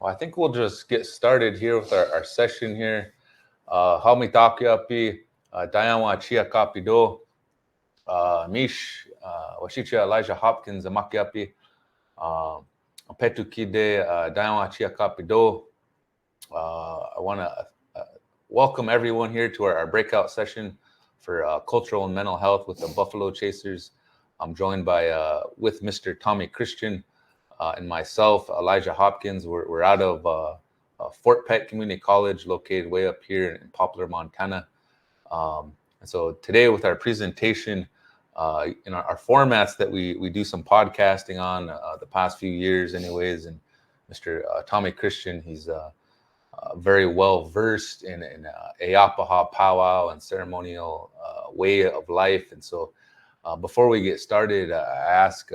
Well, I think we'll just get started here with our session here. Haumitaku api, Dayanwa Chia Kapido, Mish, Washicha Elijah Hopkins, Amaki api, Petu Kide, Dayanwa Chia Kapido. I want to welcome everyone here to our breakout session for cultural and mental health with the Buffalo Chasers. I'm joined by with Mr. Tommy Christian and myself, Elijah Hopkins. We're out of Fort Peck Community College, located way up here in Poplar, Montana. And so today, with our presentation, in our formats that we do some podcasting on the past few years, anyways, and Mr. Tommy Christian, he's very well versed in Eapaha powwow and ceremonial way of life. And so before we get started, I ask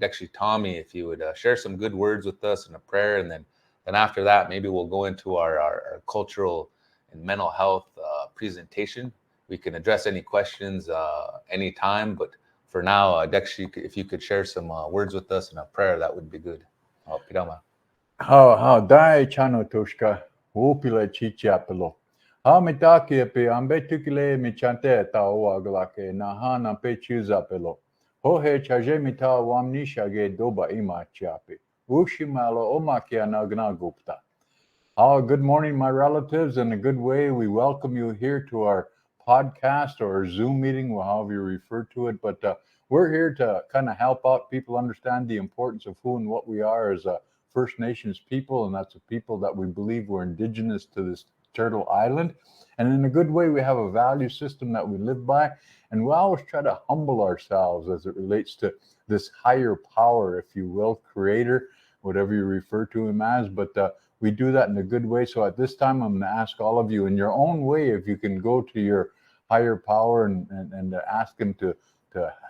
actually Tommy if he would share some good words with us in a prayer, and then after that, maybe we'll go into our cultural and mental health presentation. We can address any questions anytime, but for now, Dekshi, if you could share some words with us in a prayer, that would be good. Pirama. How dai chano toshka upile chichapelo. How mitaki pe ambetukile michante ta oaglake na hana pe chuzapelo. Hohe chaje mita wamnisha ge doba ima chiapi. Ushimalo omakia nagna gupta. Good morning, my relatives. In a good way, we welcome you here to our podcast or Zoom meeting, however you refer to it. But we're here to kind of help out people understand the importance of who and what we are as a First Nations people, and that's a people that we believe were indigenous to this Turtle Island. And in a good way, we have a value system that we live by, and we always try to humble ourselves as it relates to this higher power, if you will, creator, whatever you refer to him as. But we do that in a good way. So at this time, I'm going to ask all of you in your own way, if you can go to your higher power and ask him to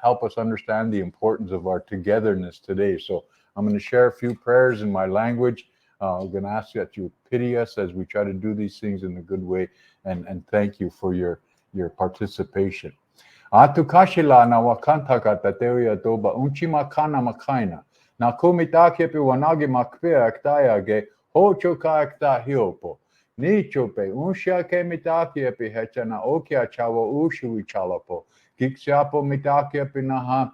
help us understand the importance of our togetherness today. So I'm going to share a few prayers in my language. I'm going to ask that you pity us as we try to do these things in a good way. And thank you for your participation. Atukashila na wakantaka tateria toba unchima kana makaina. Na kumitake pe wanagi makpea aktayage hocho kakta hiopo. Nichope unsha ke mitake pe hecha na okia chawa ushui chalapo. Kiksiapo mitake pe naha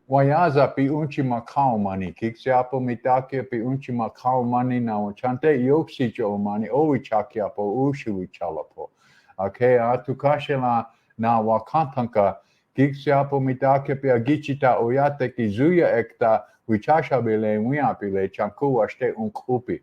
wayaza pi unchi makao mani. Kiksiapo mitake pi unchi makao mani na wachante yoksicho mani owichakiapo ushui chalapo. Okay, atukashila na wakantanka Kiksiapo mitake pe agichita oyate kizuya ekta wichasha bile wiapile chanku washte unkupi.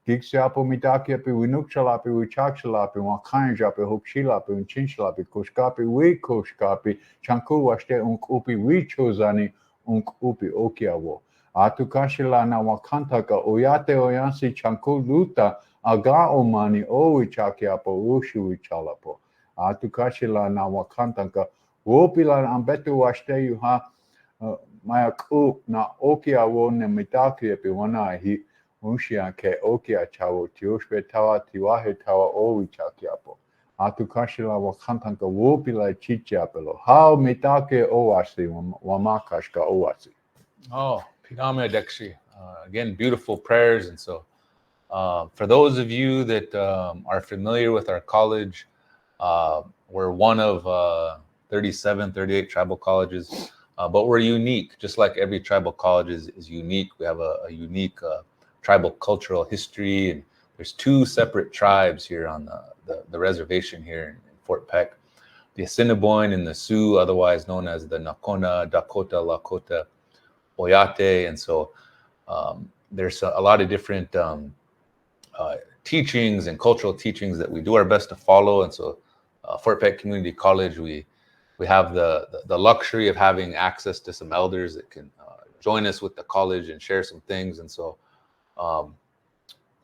Kiksiapo mitake pe winukshala wichakshala wakanja pe hukshila unchinshla kushkapi wikushkapi chanku washte unkupi wichozani unkupi okiawo. Atukashila na wakantaka oyate oyansi chanku luta aga omani owichakiapo ushu wichalapo. Atukashila na wakantanka Wopilan ambetu washte yuha mayaku na okia wone mitaki epi wana hi unshia ke okia chawo tioshpe tawa tiwahe tawa owi chakiapo. Atukashila wakantanka wopila chichiapelo. How mitake owasi wamakashka owasi. Oh, Pirama Dekshi. Again, beautiful prayers. And so for those of you that are familiar with our college, we're one of 37, 38 tribal colleges, but we're unique, just like every tribal college is unique. We have a unique tribal cultural history, and there's two separate tribes here on the reservation here in Fort Peck, the Assiniboine and the Sioux, otherwise known as the Nakona, Dakota, Lakota, Oyate. And so there's a lot of different teachings and cultural teachings that we do our best to follow. And so Fort Peck Community College, we have the luxury of having access to some elders that can join us with the college and share some things. And so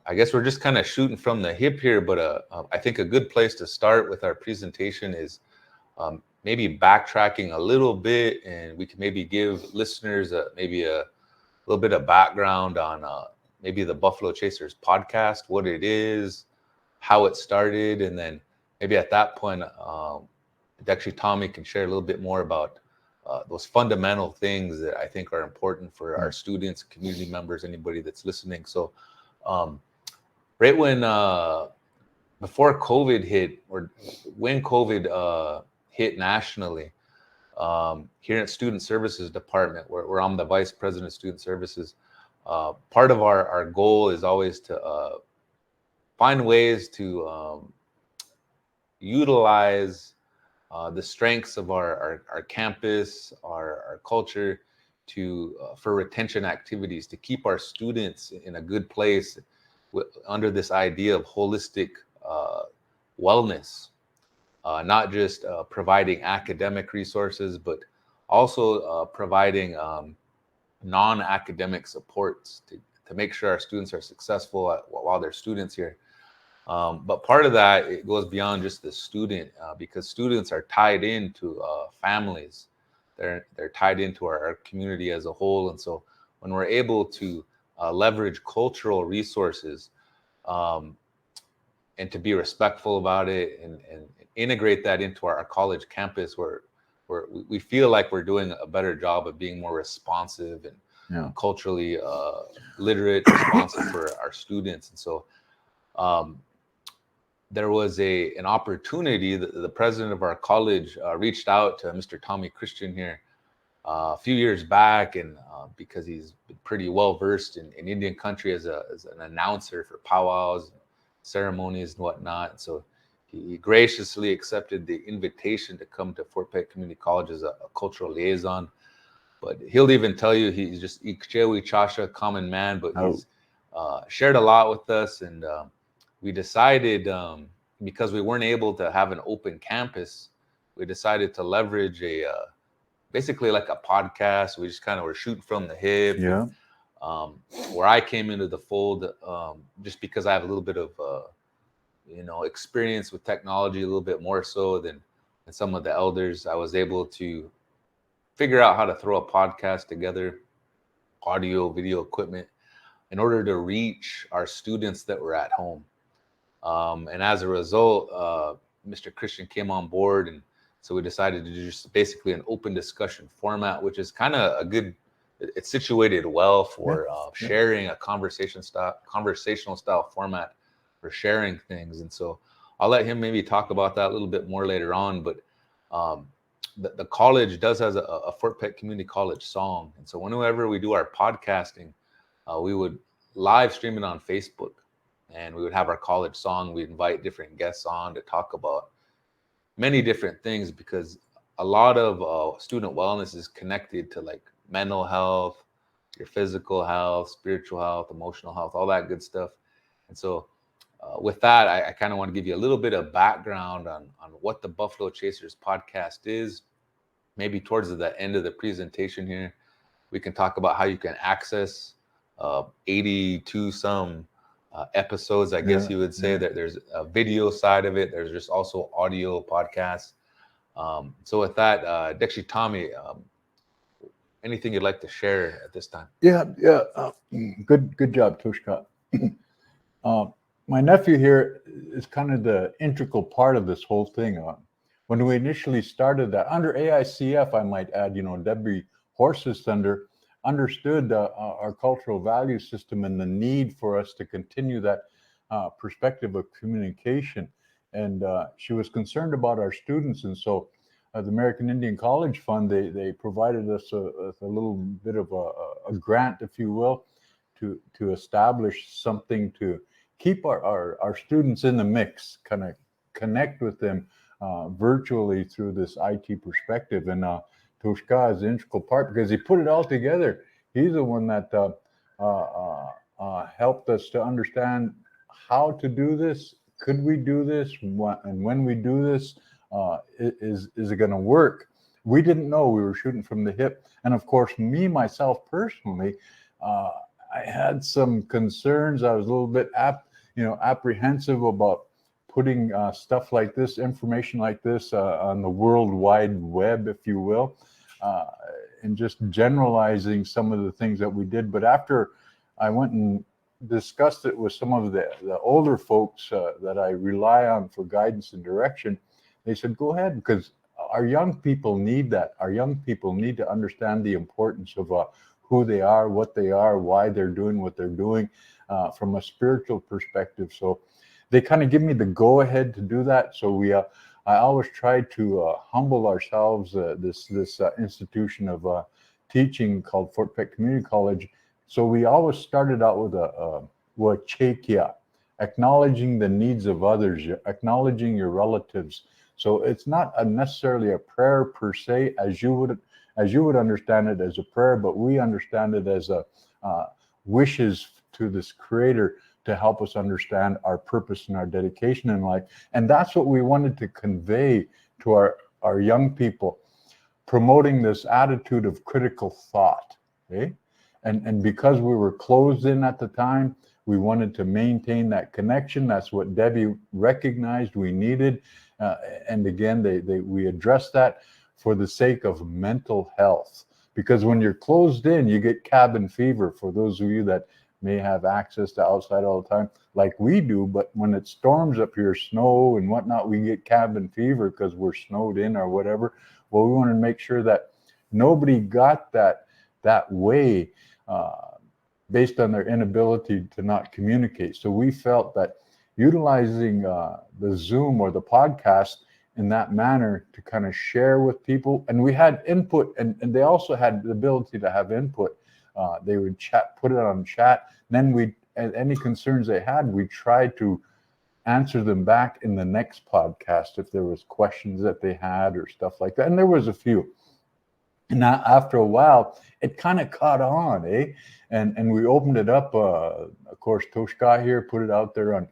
I guess we're just kind of shooting from the hip here, but I think a good place to start with our presentation is maybe backtracking a little bit, and we can maybe give listeners maybe a little bit of background on maybe the Buffalo Chasers podcast, what it is, how it started, and then maybe at that point, actually Tommy can share a little bit more about those fundamental things that I think are important for our students, community members, anybody that's listening. So right when before COVID hit, or when COVID hit nationally, here at Student Services Department, where I'm the Vice President of Student Services, part of our goal is always to find ways to utilize the strengths of our campus, our culture, to for retention activities, to keep our students in a good place under this idea of holistic wellness, not just providing academic resources, but also providing non-academic supports to make sure our students are successful while they're students here. But part of that, it goes beyond just the student, because students are tied into families. They're tied into our community as a whole. And so when we're able to leverage cultural resources and to be respectful about it, and integrate that into our college campus, where we feel like we're doing a better job of being more responsive and culturally literate, responsive for our students. And so there was an opportunity that the president of our college reached out to Mr. Tommy Christian here a few years back, and because he's been pretty well versed in Indian country as an announcer for powwows, ceremonies, and whatnot. And so he graciously accepted the invitation to come to Fort Pitt Community College as a cultural liaison. But he'll even tell you he's just Ikchewi Chasha, common man, but he's shared a lot with us. And we decided, because we weren't able to have an open campus, we decided to leverage basically like a podcast. We just kind of were shooting from the hip. Yeah. And, where I came into the fold, just because I have a little bit of experience with technology, a little bit more so than some of the elders. I was able to figure out how to throw a podcast together, audio, video equipment, in order to reach our students that were at home. And as a result, Mr. Christian came on board, and so we decided to do just basically an open discussion format, which is kind of a good. It's situated well for sharing a conversational style format for sharing things. And so I'll let him maybe talk about that a little bit more later on. But the college does has a Fort Pitt Community College song, and so whenever we do our podcasting, we would live stream it on Facebook, and we would have our college song. We'd invite different guests on to talk about many different things, because a lot of student wellness is connected to like mental health, your physical health, spiritual health, emotional health, all that good stuff. And so with that, I kind of want to give you a little bit of background on what the Buffalo Chasers podcast is. Maybe towards the end of the presentation here, we can talk about how you can access 82 some episodes, I guess you would say. That there's a video side of it. There's just also audio podcasts. So with that, Dexy, Tommy, anything you'd like to share at this time? Good job, Tushka. My nephew here is kind of the integral part of this whole thing. When we initially started that, under AICF, I might add, Debbie Horse's Thunder understood our cultural value system and the need for us to continue that perspective of communication. And she was concerned about our students. And so the American Indian College Fund, they provided us a little bit of a grant, if you will, to establish something to keep our students in the mix, kind of connect with them virtually through this IT perspective. And Tushka is the integral part, because he put it all together. He's the one that helped us to understand how to do this. Could we do this? And when we do this, is it going to work? We didn't know. We were shooting from the hip. And of course, myself personally, I had some concerns. I was a little bit apprehensive about putting stuff like this, information like this, on the World Wide Web, if you will, and just generalizing some of the things that we did. But after I went and discussed it with some of the older folks that I rely on for guidance and direction, they said, go ahead, because our young people need that. Our young people need to understand the importance of who they are, what they are, why they're doing what they're doing from a spiritual perspective. So they kind of give me the go ahead to do that. So I always try to humble ourselves. This institution of teaching called Fort Pitt Community College. So we always started out with a chekia, acknowledging the needs of others, acknowledging your relatives. So it's not necessarily a prayer per se, as you would understand it as a prayer, but we understand it as a wishes to this Creator to help us understand our purpose and our dedication in life. And that's what we wanted to convey to our young people, promoting this attitude of critical thought. Okay? And because we were closed in at the time, we wanted to maintain that connection. That's what Debbie recognized we needed. And again, we addressed that for the sake of mental health. Because when you're closed in, you get cabin fever, for those of you that may have access to outside all the time, like we do. But when it storms up here, snow and whatnot, we get cabin fever because we're snowed in or whatever. Well, we want to make sure that nobody got that way based on their inability to not communicate. So we felt that utilizing the Zoom or the podcast in that manner to kind of share with people, and we had input, and they also had the ability to have input. They would put it on chat. Then any concerns they had, we tried to answer them back in the next podcast if there was questions that they had or stuff like that. And there was a few. Now, after a while, it kind of caught on, and we opened it up. Of course, Toshka here put it out there on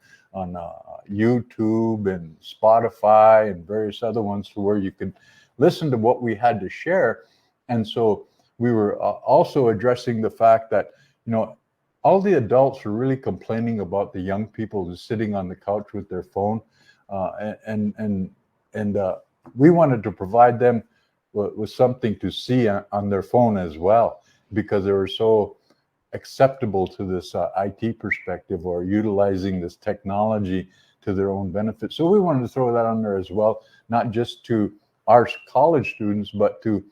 YouTube and Spotify and various other ones, to where you can listen to what we had to share. And so we were also addressing the fact that, all the adults were really complaining about the young people just sitting on the couch with their phone, and we wanted to provide them with something to see on their phone as well, because they were so acceptable to this IT perspective, or utilizing this technology to their own benefit. So we wanted to throw that on there as well, not just to our college students, but to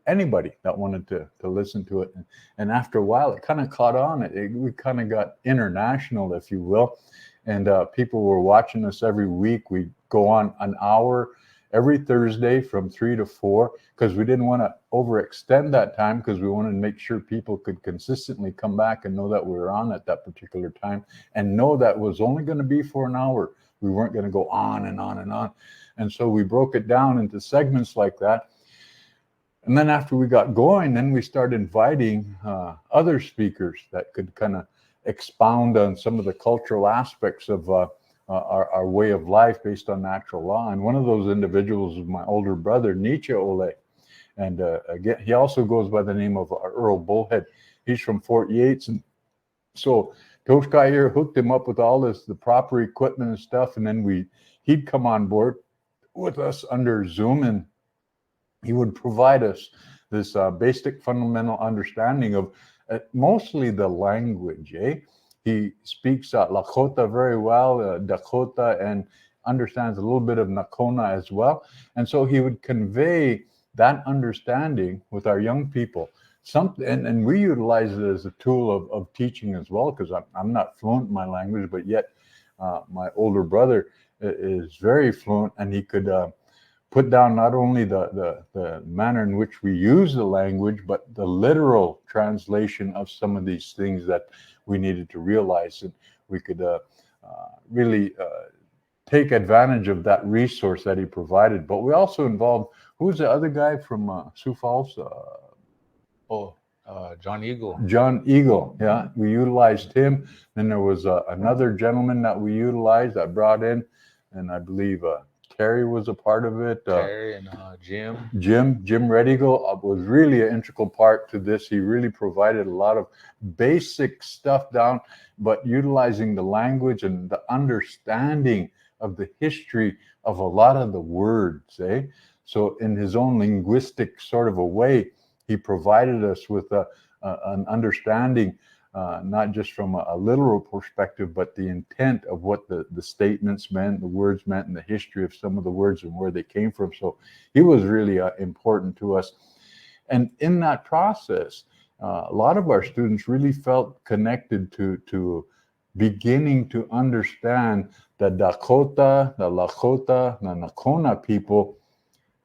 anybody that wanted to listen to it. And after a while, it kind of caught on. We kind of got international, if you will, and people were watching us every week. We go on an hour every Thursday from 3 to 4, because we didn't want to overextend that time, because we wanted to make sure people could consistently come back and know that we were on at that particular time, and know that it was only going to be for an hour. We weren't going to go on and on and on. And so we broke it down into segments like that. And then after we got going, then we started inviting other speakers that could kind of expound on some of the cultural aspects of our way of life based on natural law. And one of those individuals was my older brother, Nietzsche Ole. And again, he also goes by the name of Earl Bullhead. He's from Fort Yates. And so Toshka here hooked him up with all the proper equipment and stuff. And then he'd come on board with us under Zoom, and he would provide us this basic fundamental understanding of mostly the language. He speaks Lakota very well, Dakota, and understands a little bit of Nakona as well. And so he would convey that understanding with our young people. And we utilize it as a tool of teaching as well, because I'm not fluent in my language, but yet my older brother is very fluent, and he could put down not only the manner in which we use the language, but the literal translation of some of these things that we needed to realize. And we could really take advantage of that resource that he provided. But we also involved, who's the other guy from Sioux Falls? John Eagle. John Eagle, yeah. We utilized him. Then there was another gentleman that we utilized, that brought in, and I believe Terry was a part of it. Terry and Jim Redigal was really an integral part to this. He really provided a lot of basic stuff down, but utilizing the language and the understanding of the history of a lot of the words. So in his own linguistic sort of a way, he provided us with an understanding not just from a literal perspective, but the intent of what the statements meant, the words meant, and the history of some of the words and where they came from. So he was really important to us. And in that process, a lot of our students really felt connected to beginning to understand the Dakota, the Lakota, the Nakona people.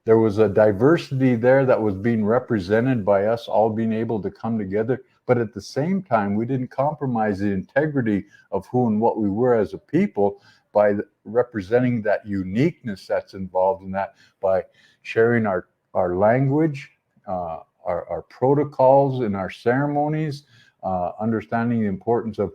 There was a diversity there that was being represented by us all being able to come together. But at the same time, we didn't compromise the integrity of who and what we were as a people by representing that uniqueness that's involved in that, by sharing our language, our protocols and our ceremonies, understanding the importance of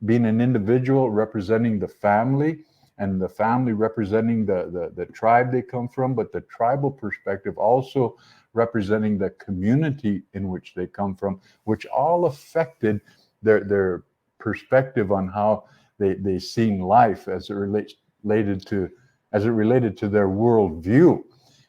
being an individual representing the family, and the family representing the tribe they come from, but the tribal perspective also representing the community in which they come from, which all affected their perspective on how they seen life as it related to their worldview.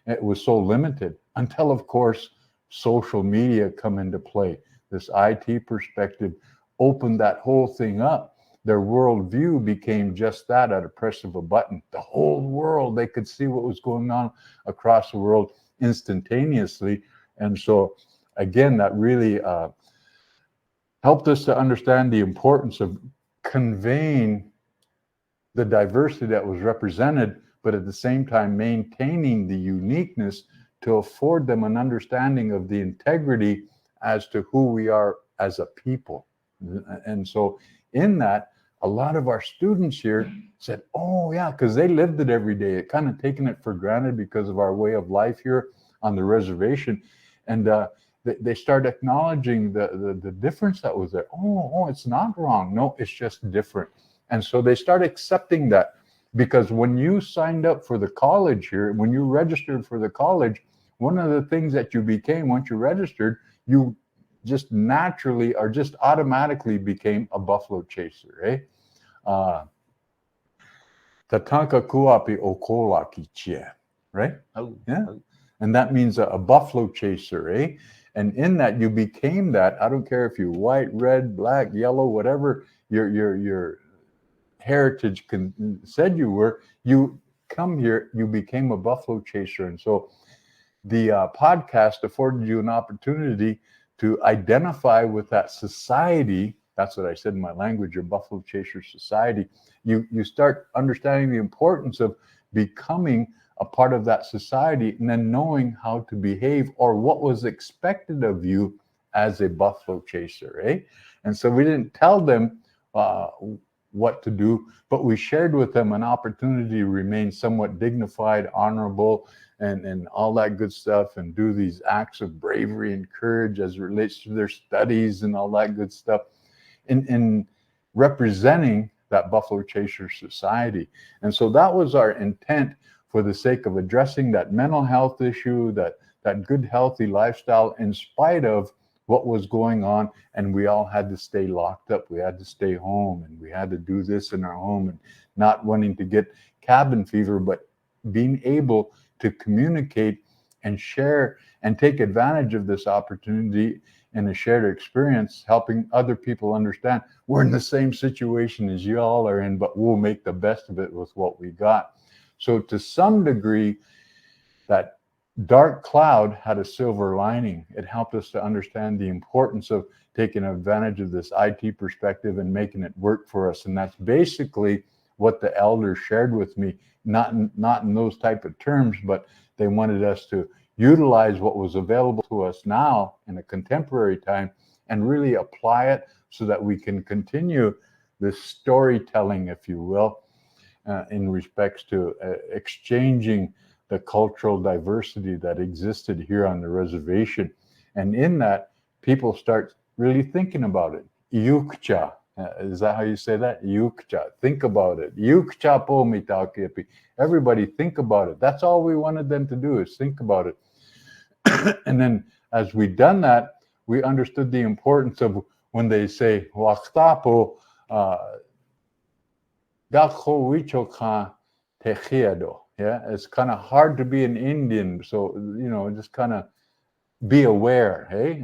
It was so limited until, of course, social media come into play. This IT perspective opened that whole thing up. Their worldview became just that at a press of a button. The whole world, they could see what was going on across the world instantaneously. And so, again, that really helped us to understand the importance of conveying the diversity that was represented, but at the same time maintaining the uniqueness to afford them an understanding of the integrity as to who we are as a people. And so in that, a lot of our students here said, oh yeah, because they lived it every day, kind of taking it for granted because of our way of life here on the reservation. And they start acknowledging the difference that was there. Oh, it's not wrong. No, it's just different. And so they start accepting that, because when you signed up for the college here, when you registered for the college, one of the things that you became once you registered, you just naturally or just automatically became a buffalo chaser, eh? Tatanka kuapi okolaki chia, right? Oh, Yeah. And that means a buffalo chaser, eh? And in that, you became that. I don't care if you're white, red, black, yellow, whatever your heritage said you were, you come here, you became a buffalo chaser. And so the podcast afforded you an opportunity to identify with that society. That's what I said in my language, your buffalo chaser society. You start understanding the importance of becoming a part of that society, and then knowing how to behave or what was expected of you as a buffalo chaser, eh? And so we didn't tell them what to do, but we shared with them an opportunity to remain somewhat dignified, honorable, and all that good stuff, and do these acts of bravery and courage as it relates to their studies and all that good stuff in representing that buffalo chaser society. And so that was our intent, for the sake of addressing that mental health issue, that good healthy lifestyle, in spite of what was going on. And we all had to stay locked up. We had to stay home, and we had to do this in our home, and not wanting to get cabin fever, but being able to communicate and share and take advantage of this opportunity in a shared experience, helping other people understand we're in the same situation as you all are in, but we'll make the best of it with what we got. So to some degree, that dark cloud had a silver lining. It helped us to understand the importance of taking advantage of this IT perspective and making it work for us. And that's basically what the elders shared with me, not in those type of terms, but they wanted us to utilize what was available to us now in a contemporary time and really apply it so that we can continue this storytelling, if you will, in respects to exchanging the cultural diversity that existed here on the reservation. And in that, people start really thinking about it. Yukcha, is that how you say that? Yukcha, think about it. Yukcha po mitakepi. Everybody think about it. That's all we wanted them to do, is think about it. And then as we done that, we understood the importance of when they say, Waktapo, yeah, it's kind of hard to be an Indian, so just kind of be aware, hey,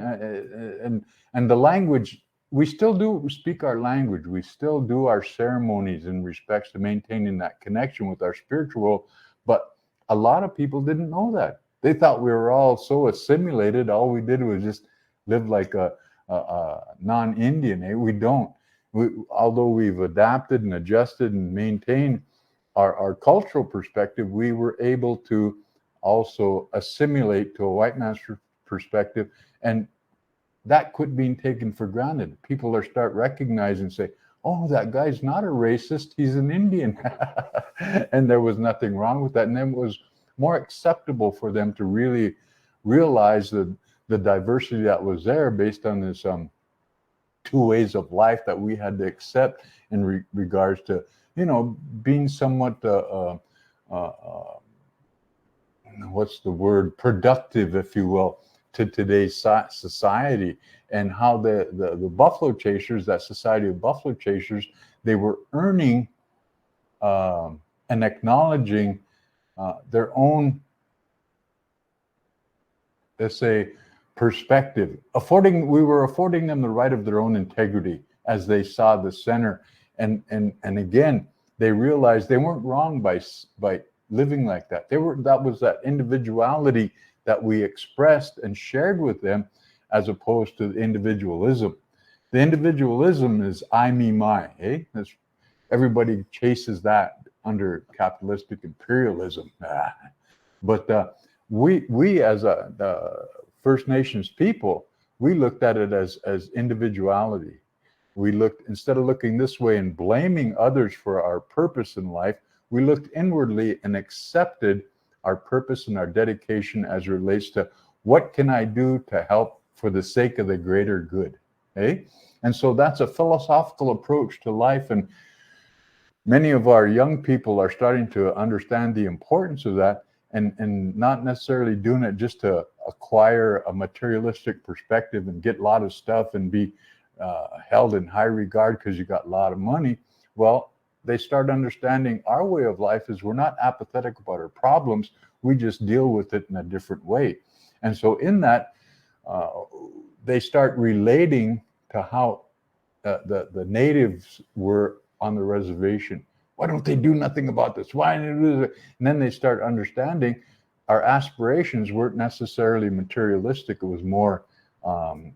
and the language we still do speak our language. We still do our ceremonies in respects to maintaining that connection with our spiritual world. But a lot of people didn't know that. They thought we were all so assimilated. All we did was just live like a non-Indian. We don't. Although we've adapted and adjusted and maintained our cultural perspective, we were able to also assimilate to a white man's perspective, and that quit being taken for granted. People are start recognizing, say, oh, that guy's not a racist, he's an Indian. And there was nothing wrong with that. And then it was more acceptable for them to really realize the diversity that was there based on this two ways of life that we had to accept in regards to, being somewhat, what's the word, productive, if you will, to today's society, and how the buffalo chasers, that society of buffalo chasers, they were earning and acknowledging their own, let's say, perspective. We were affording them the right of their own integrity as they saw the center, and again, they realized they weren't wrong by living like that. That was that individuality that we expressed and shared with them, as opposed to individualism. The individualism is I, me, my. Everybody chases that under capitalistic imperialism. But we as the First Nations people, we looked at it as individuality. We looked, instead of looking this way and blaming others for our purpose in life, we looked inwardly and accepted our purpose and our dedication as it relates to what can I do to help for the sake of the greater good. And so that's a philosophical approach to life, and many of our young people are starting to understand the importance of that, and not necessarily doing it just to acquire a materialistic perspective and get a lot of stuff and be held in high regard because you got a lot of money. Well, they start understanding our way of life is we're not apathetic about our problems. We just deal with it in a different way. And so in that, they start relating to how the natives were on the reservation. Why don't they do nothing about this? Why? And then they start understanding our aspirations weren't necessarily materialistic. It was more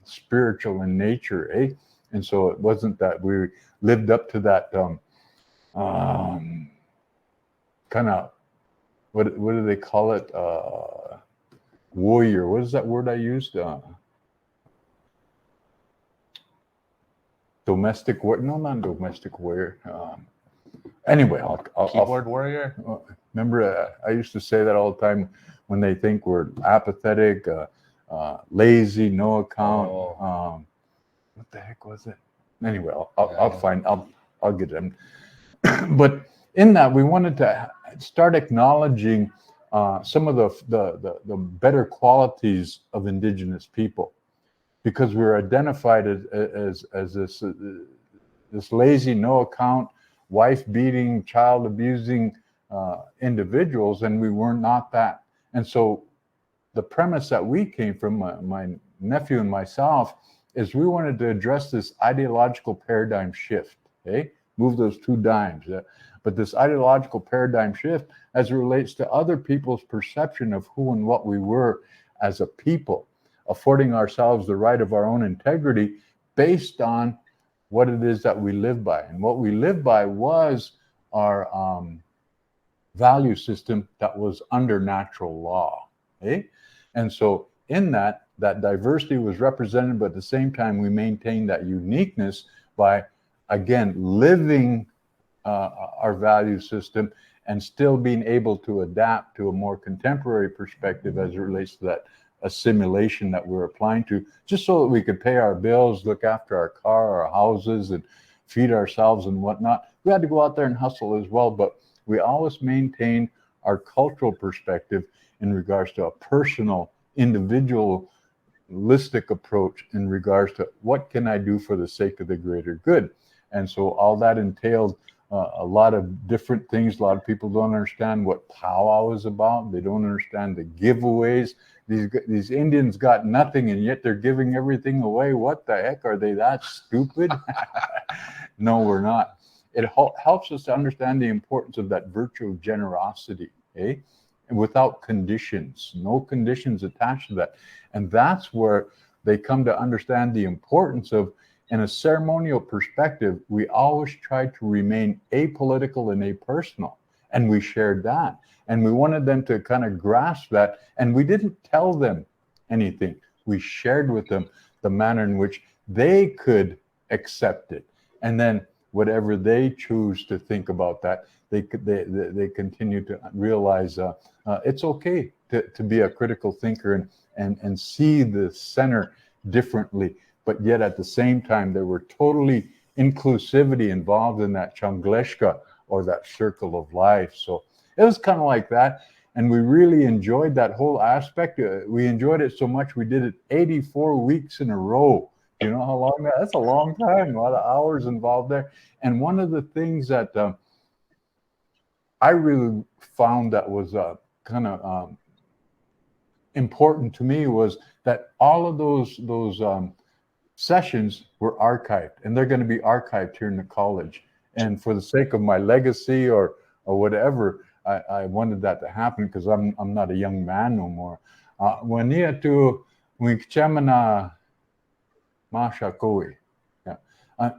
spiritual in nature. And so it wasn't that we lived up to that kind of, what do they call it? Warrior. What is that word I used? Domestic warrior? No, not domestic warrior. Anyway, keyboard warrior. Remember, I used to say that all the time when they think we're apathetic, lazy, no account. What the heck was it? Anyway, I'll get them. But in that, we wanted to start acknowledging some of the better qualities of Indigenous people, because we were identified as this lazy, no account, wife beating, child abusing individuals, and we were not that. And so the premise that we came from, my nephew and myself, is we wanted to address this ideological paradigm shift. Move those two dimes. But this ideological paradigm shift as it relates to other people's perception of who and what we were as a people, affording ourselves the right of our own integrity based on what it is that we live by. And what we live by was our value system that was under natural law. And so in that diversity was represented, but at the same time, we maintained that uniqueness by, again, living our value system and still being able to adapt to a more contemporary perspective as it relates to that assimilation that we're applying to, just so that we could pay our bills, look after our car, our houses, and feed ourselves and whatnot. We had to go out there and hustle as well, but we always maintained our cultural perspective in regards to a personal, individualistic approach in regards to what can I do for the sake of the greater good. And so all that entailed a lot of different things. A lot of people don't understand what powwow is about. They don't understand the giveaways. These Indians got nothing, and yet they're giving everything away. What the heck? Are they that stupid? No, we're not. It helps us to understand the importance of that virtue of generosity, eh? And without conditions, no conditions attached to that. And that's where they come to understand the importance of, in a ceremonial perspective, we always tried to remain apolitical and apersonal. And we shared that. And we wanted them to kind of grasp that. And we didn't tell them anything. We shared with them the manner in which they could accept it. And then whatever they choose to think about that, they continue to realize it's okay to be a critical thinker and see the center differently. But yet at the same time, there were totally inclusivity involved in that changleshka, or that circle of life. So it was kind of like that. And we really enjoyed that whole aspect. We enjoyed it so much, we did it 84 weeks in a row. You know how long that's a long time, a lot of hours involved there. And one of the things that I really found that was kind of important to me was that all of those sessions were archived, and they're going to be archived here in the college. And for the sake of my legacy or whatever, I wanted that to happen, because I'm not a young man no more. Wania tu winkchamana masha koi. Yeah,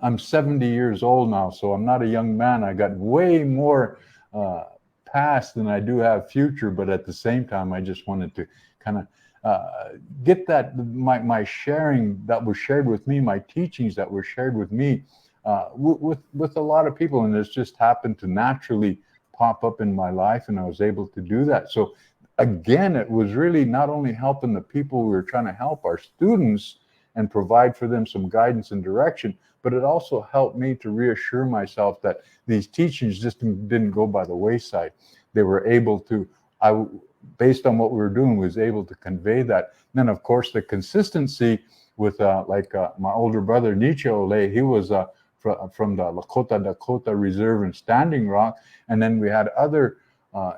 I'm 70 years old now, so I'm not a young man. I got way more past than I do have future, but at the same time, I just wanted to kind of get that my sharing that was shared with me, my teachings that were shared with me, with a lot of people, and it's just happened to naturally pop up in my life, and I was able to do that. So again, it was really not only helping the people we were trying to help, our students, and provide for them some guidance and direction, but it also helped me to reassure myself that these teachings just didn't go by the wayside. They were able to, based on what we were doing, was able to convey that. And then, of course, the consistency with my older brother, Nietzsche Ole, he was from the Lakota Dakota Reserve in Standing Rock. And then we had other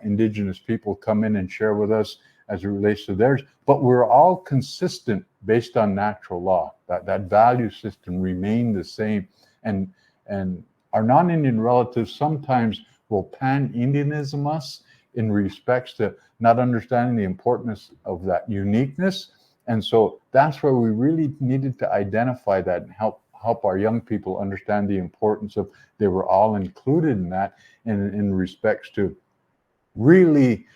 indigenous people come in and share with us as it relates to theirs. But we're all consistent based on natural law. That value system remained the same. And our non-Indian relatives sometimes will pan-Indianism us in respects to not understanding the importance of that uniqueness. And so that's where we really needed to identify that and help our young people understand the importance of, they were all included in that, in respects to really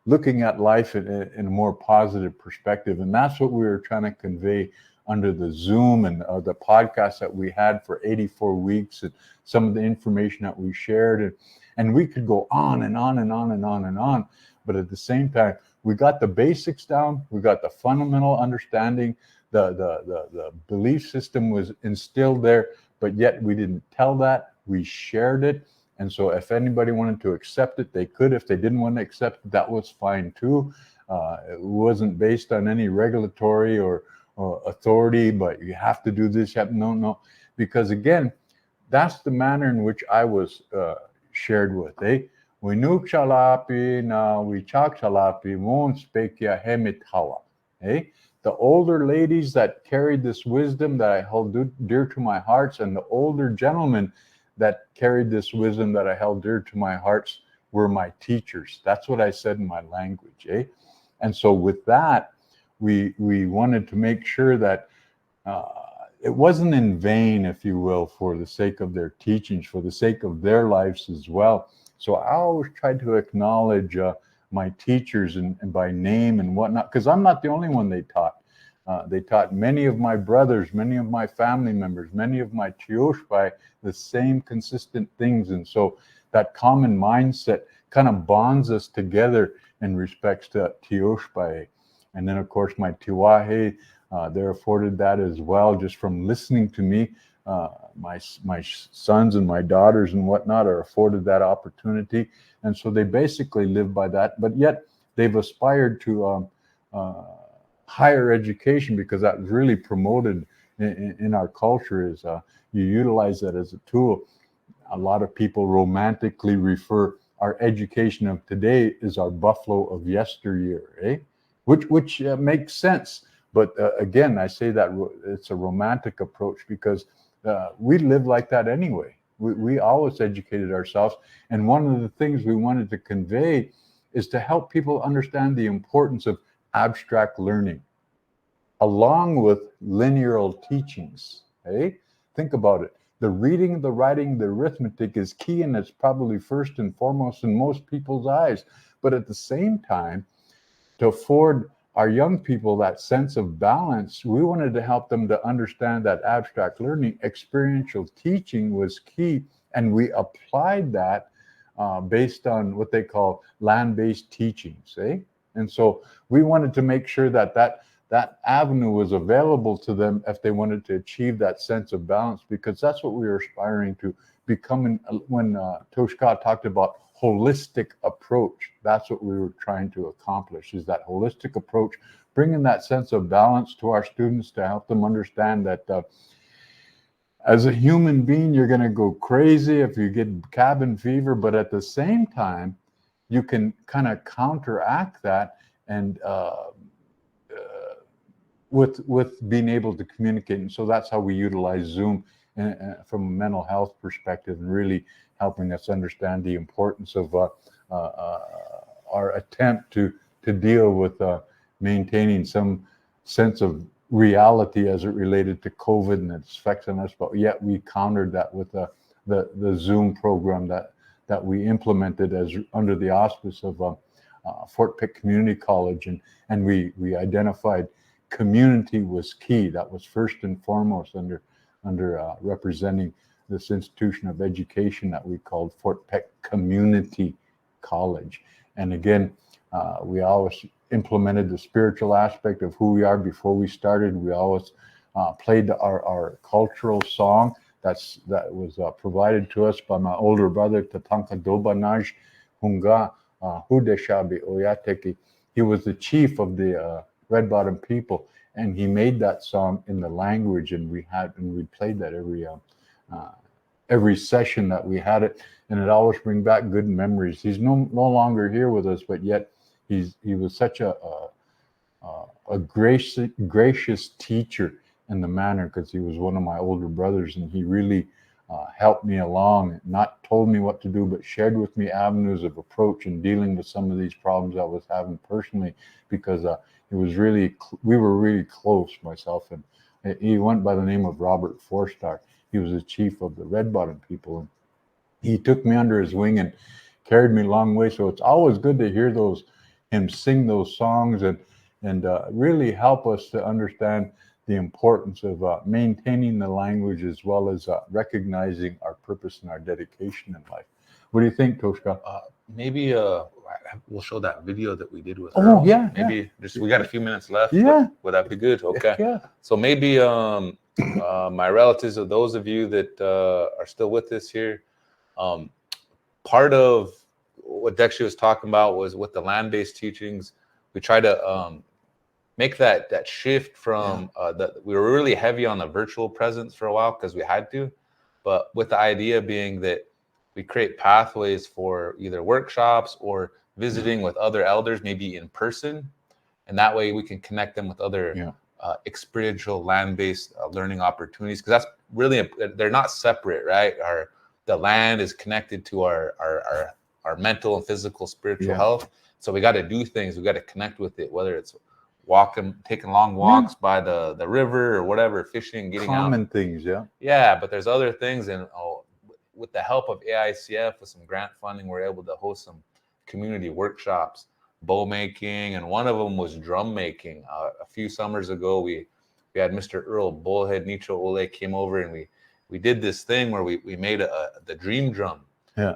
looking at life in a more positive perspective. And that's what we were trying to convey under the Zoom and the podcast that we had for 84 weeks, and some of the information that we shared. And we could go on and on and on and on and on. But at the same time, we got the basics down. We got the fundamental understanding. The belief system was instilled there, but yet we didn't tell that. We shared it. And so if anybody wanted to accept it, they could. If they didn't want to accept it, that was fine too. It wasn't based on any regulatory or authority, but you have to do this. No. Because again, that's the manner in which I was shared with. We nuk chalapi na we chak chalapi won't speak ya hemitawa. The older ladies that carried this wisdom that I held dear to my hearts, and the older gentlemen that carried this wisdom that I held dear to my hearts, were my teachers. That's what I said in my language. And so with that, we wanted to make sure that it wasn't in vain, if you will, for the sake of their teachings, for the sake of their lives as well. So I always tried to acknowledge my teachers and by name and whatnot, because I'm not the only one they taught. They taught many of my brothers, many of my family members, many of my tioshpai the same consistent things. And so that common mindset kind of bonds us together in respects to tioshpai. And then, of course, my tiwahe, they're afforded that as well, just from listening to me. My sons and my daughters and whatnot are afforded that opportunity. And so they basically live by that, but yet they've aspired to higher education, because that was really promoted in our culture, is you utilize that as a tool. a lot of people romantically refer our education of today is our buffalo of yesteryear, eh? Which makes sense. But again, I say that it's a romantic approach because we live like that anyway. We always educated ourselves. And one of the things we wanted to convey is to help people understand the importance of abstract learning along with linear teachings. Hey, think about it. The reading, the writing, the arithmetic is key, and it's probably first and foremost in most people's eyes. But at the same time, to afford our young people that sense of balance, we wanted to help them to understand that abstract learning, experiential teaching was key, and we applied that based on what they call land-based teachings. And so we wanted to make sure that avenue was available to them if they wanted to achieve that sense of balance, because that's what we were aspiring to become. When Toshka talked about holistic approach, that's what we were trying to accomplish, is that holistic approach, bringing that sense of balance to our students to help them understand that as a human being, you're going to go crazy if you get cabin fever, but at the same time, you can kind of counteract that and with being able to communicate. And so that's how we utilize Zoom from a mental health perspective, and really helping us understand the importance of our attempt to deal with maintaining some sense of reality as it related to COVID and its effects on us. But yet we countered that with the Zoom program that we implemented as under the auspice of Fort Pitt Community College, and we identified community was key. That was first and foremost under representing this institution of education that we called Fort Pitt Community College. And again, we always implemented the spiritual aspect of who we are. Before we started, we always played our cultural song that was provided to us by my older brother, Tatanka Dobanaj Hunga Hudeshabi Oyateki. He was the chief of the Red Bottom people, and he made that song in the language, and we played that every session that we had it, and it always brings back good memories. He's no longer here with us, but yet he was such a gracious teacher in the manner, because he was one of my older brothers, and he really helped me along, not told me what to do, but shared with me avenues of approach in dealing with some of these problems I was having personally, because it was really, we were really close, myself, and he went by the name of Robert Forstar. He was the chief of the Red Bottom people, and he took me under his wing and carried me a long way. So it's always good to hear him sing those songs and really help us to understand the importance of maintaining the language, as well as recognizing our purpose and our dedication in life. What do you think, Toshka? Maybe we'll show that video that we did with Oh, Earl. yeah, maybe just we got a few minutes left. Yeah. Would that be good? Okay. Yeah. So maybe my relatives, or those of you that are still with us here, part of what Dexter was talking about was with the land-based teachings. We try to make that shift from we were really heavy on the virtual presence for a while because we had to, but with the idea being that we create pathways for either workshops or visiting with other elders, maybe in person, and that way we can connect them with other experiential land-based learning opportunities, because that's really, they're not separate, right? The land is connected to our mental and physical spiritual health, so we got to do things, we got to connect with it, whether it's taking long walks by the river or whatever, fishing, getting common out. things, but there's other things, and with the help of AICF, with some grant funding, we're able to host some community workshops, bow making, and one of them was drum making. A few summers ago, we had Mr. Earl Bullhead Nicho Ole came over, and we did this thing where we made the dream drum.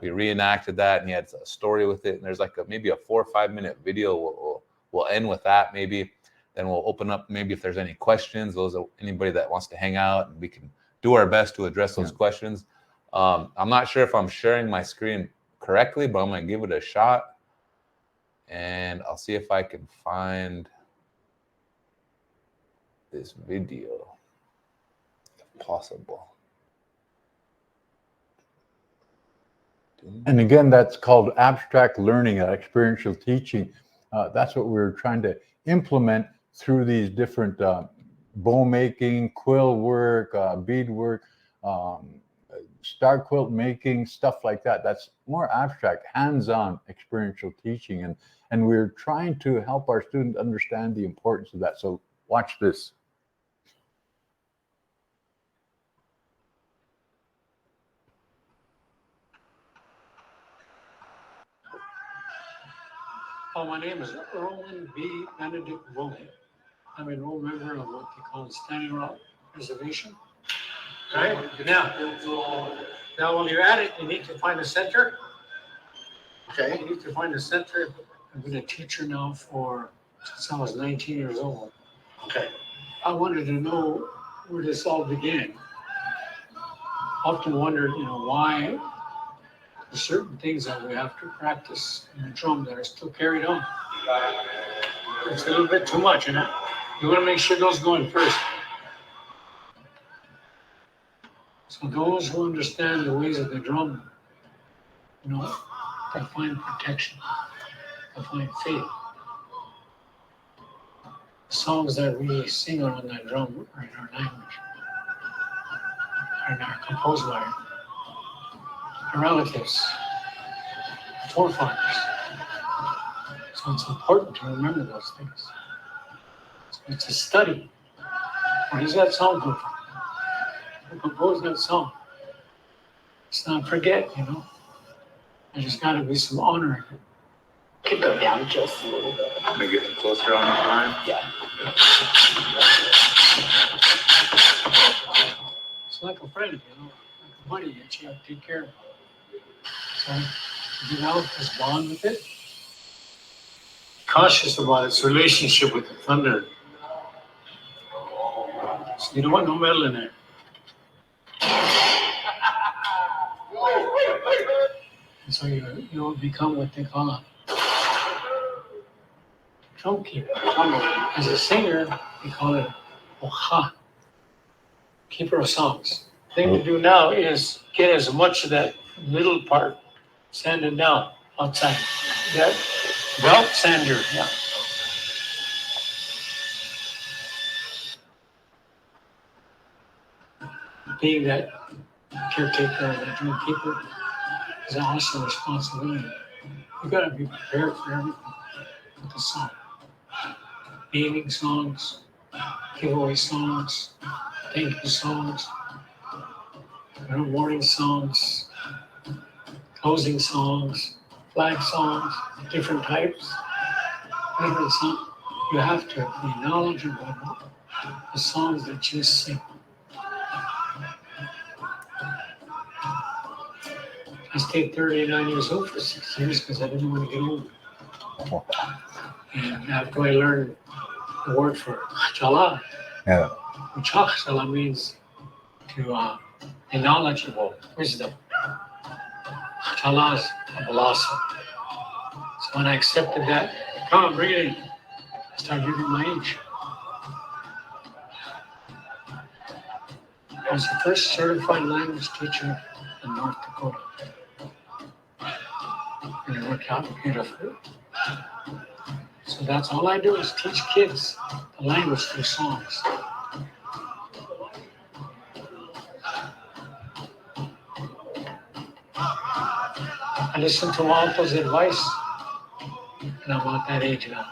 We reenacted that, and he had a story with it, and there's like maybe a 4 or 5 minute video. We'll end with that maybe. Then we'll open up maybe if there's any questions, anybody that wants to hang out, and we can do our best to address those questions. I'm not sure if I'm sharing my screen correctly, but I'm going to give it a shot, and I'll see if I can find this video if possible. And again, that's called abstract learning, experiential teaching. That's what we're trying to implement through these different bow making, quill work, bead work, star quilt making, stuff like that. That's more abstract, hands-on experiential teaching. And we're trying to help our students understand the importance of that. So watch this. My name is Erwin B. Benedict William. I'm an old member of what they call the Standing Rock Reservation. Right? Now, when you're at it, you need to find a center. Okay. You need to find a center. I've been a teacher now since I was 19 years old. Okay. I wanted to know where this all began. Often wondered, why there's certain things that we have to practice in the drum that are still carried on. It's a little bit too much, You want to make sure those go in first. So those who understand the ways of the drum, they find protection, they find faith. The songs that we sing on that drum are in our language, are composed by our relatives, forefathers. So it's important to remember those things. So it's a study. Where does that song come from? Who composed that song? Let's not forget, There's got to be some honor. Could go down just a little bit. Can I get closer on the line? Yeah. It's like a friend, like a buddy that you have to take care of. So you develop this bond with it. Cautious about its relationship with the thunder. So you don't want no metal in there. And so you'll become what they call a drum keeper. As a singer, they call it oha, keeper of songs. The thing to do now is get as much of that middle part sanded down outside. That belt sander, yeah. Being that caretaker or that drum keeper is also a responsibility. You got to be prepared for everything with the song. Naming songs, giveaway songs, thank you songs, warning songs, closing songs, flag songs, different types, different songs. You have to be knowledgeable about the songs that you sing. I stayed 39 years old for 6 years because I didn't want to get old. And after I learned the word for chala, which chala means to be knowledgeable, wisdom. Chala is a blossom. So when I accepted that, come on, bring it in. I started giving my age. I was the first certified language teacher in North Dakota. And it worked out beautifully. So that's all I do is teach kids the language through songs. I listened to my uncle's advice, and I'm about that age now.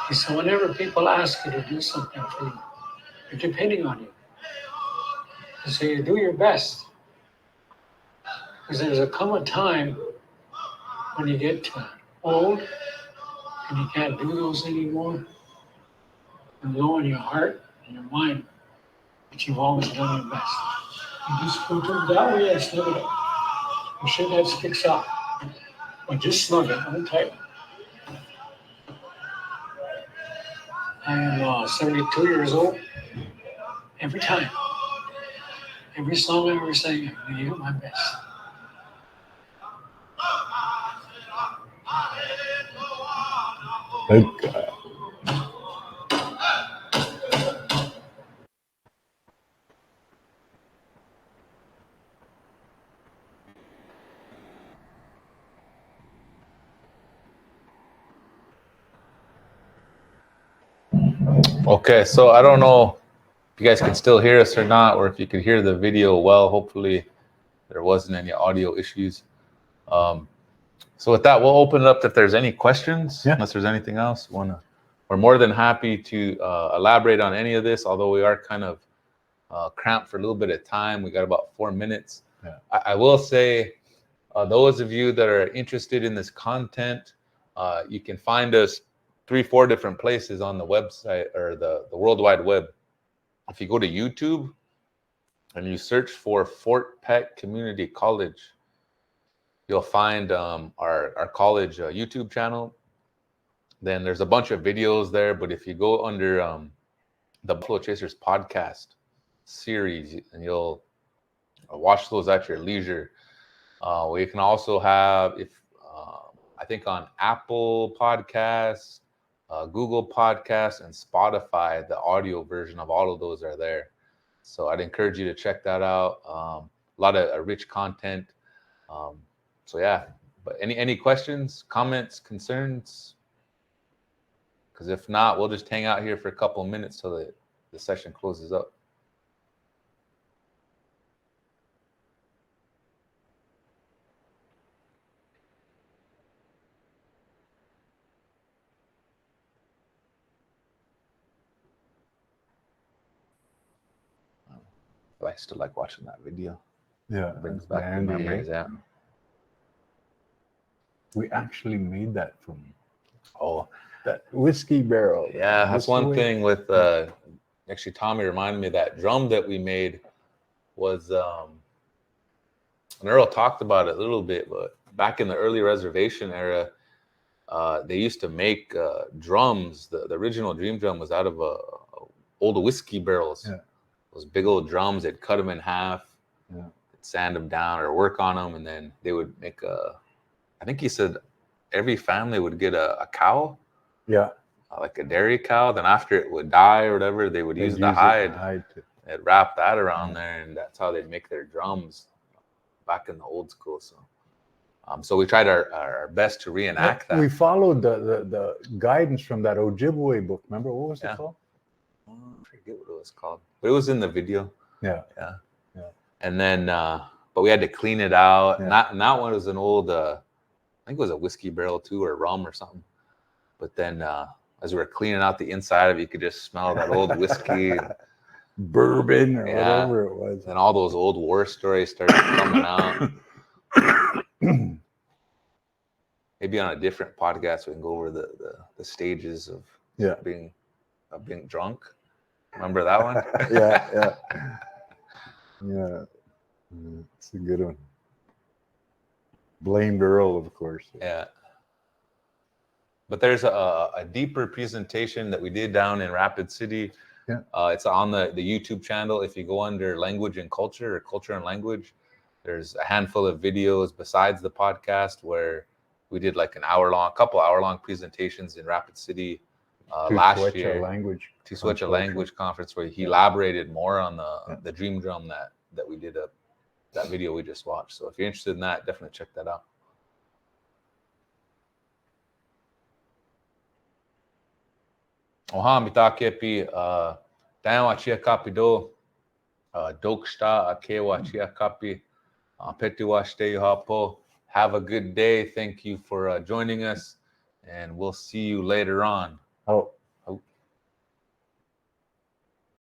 He said, whenever people ask you to do something for you, they're depending on you. And so you do your best. Because there's come a time when you get old and you can't do those anymore. And low in your heart and your mind, but you've always done your best. You just go to that way and snug it up. You sure that sticks out. But just snug it, untight. I am 72 years old. Every time, every song I ever sang, I'm going to do my best. Okay. Okay, so I don't know if you guys can still hear us or not, or if you could hear the video well. Hopefully there wasn't any audio issues. So with that, we'll open it up if there's any questions, unless there's anything else. We're more than happy to elaborate on any of this, although we are kind of cramped for a little bit of time. We got about 4 minutes. Yeah. I will say, those of you that are interested in this content, you can find us 3-4 different places on the website or the World Wide Web. If you go to YouTube and you search for Fort Peck Community College, you'll find our college YouTube channel. Then there's a bunch of videos there, but if you go under the Buffalo Chasers podcast series, and you'll watch those at your leisure. We can also have, I think on Apple Podcasts, Google Podcasts, and Spotify, the audio version of all of those are there. So I'd encourage you to check that out. A lot of rich content. So yeah, but any questions, comments, concerns? Because if not, we'll just hang out here for a couple of minutes till the session closes up. I still like watching that video. Yeah, It brings back the memories. Yeah. We actually made that from that whiskey barrel. Yeah, that's one thing with actually Tommy reminded me of that drum that we made was and Earl talked about it a little bit, but back in the early reservation era, they used to make drums. The original Dream Drum was out of old whiskey barrels. Yeah. Those big old drums, they'd cut them in half, sand them down or work on them, and then they would make I think he said every family would get a cow. Yeah. Like a dairy cow. Then after it would die or whatever, they would use the hide. They'd wrap that around there, and that's how they'd make their drums back in the old school. So so we tried our best to reenact that. We followed the guidance from that Ojibwe book. Remember, what was it called? I forget what it was called, but it was in the video. Yeah. And then but we had to clean it out. Yeah. And that one was an old I think it was a whiskey barrel too, or rum or something. But then as we were cleaning out the inside of it, you could just smell that old whiskey, bourbon, or whatever it was. And all those old war stories started coming out. Maybe on a different podcast we can go over the stages of being drunk. Remember that one? Yeah. It's a good one. Blamed Earl, of course. Yeah. But there's a deeper presentation that we did down in Rapid City. Yeah. It's on the YouTube channel. If you go under language and culture, or culture and language, there's a handful of videos besides the podcast where we did like couple hour long presentations in Rapid City last year. To Switch a Language conference where he elaborated more on the Dream Drum that we did that video we just watched. So if you're interested in that, definitely check that out. Oha mitakepi dawa chia kapi do doksta akewa chia kapi petiwa stay hapo. Have a good day. Thank you for joining us, and we'll see you later on. Oh.